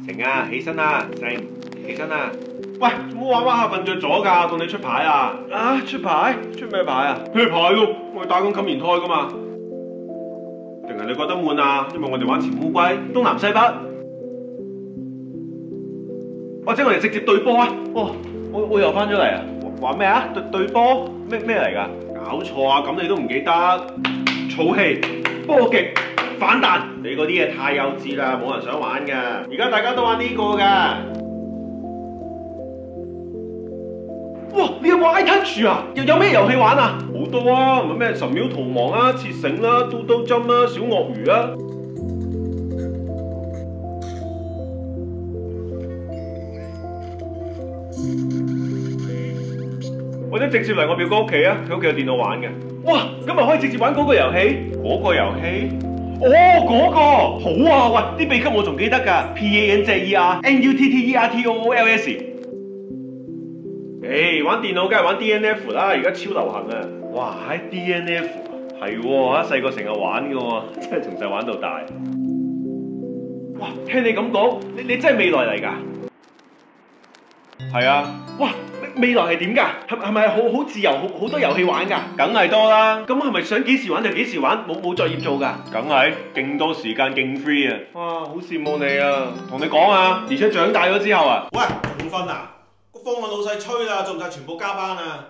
成啊，起身啦，成，起身啦！喂，唔好玩下瞓着咗㗎，當你出牌啊！啊，出牌？出咩牌啊？咩牌咯？我哋打緊冚棉胎㗎嘛。定係你覺得悶啊？因為我哋玩潛烏龜，東南西北，或者我哋直接對波啊！哦，我又翻咗嚟啊！玩咩啊？對波？咩嚟㗎？搞錯啊！咁你都唔記得？儲氣、波極、反彈，你嗰啲嘢太幼稚啦，冇人想玩㗎。而家大家都玩呢個㗎。哇！你有冇 iTouch 啊？有咩遊戲玩啊？好多啊，唔係咩10秒逃亡啊、切繩啦、嘟嘟針啦、小鱷魚啊。或者直接嚟我表哥屋企啊，佢屋企有電腦玩嘅。哇！咁咪可以直接玩嗰個遊戲？嗰個遊戲？哦，嗰個好啊！喂，啲秘笈我仲記得㗎 ，PANZER NUTTERTOOLS。玩電腦梗係玩 DNF 啦，而家超流行啊！哇，喺 DNF 係喎，細個成日玩㗎喎，真係從細玩到大。哇，聽你咁講，你真係未來嚟㗎？係啊。哇，未來係點㗎？係咪好自由，好多遊戲玩㗎？梗係多啦。咁係咪想幾時玩就幾時玩？冇作業做㗎？梗係，勁多時間，勁 free 啊！哇，好羨慕你啊！同你講啊，而且長大咗之後啊，喂，仲瞓啊？個方案老細催啦，仲唔使全部加班啊？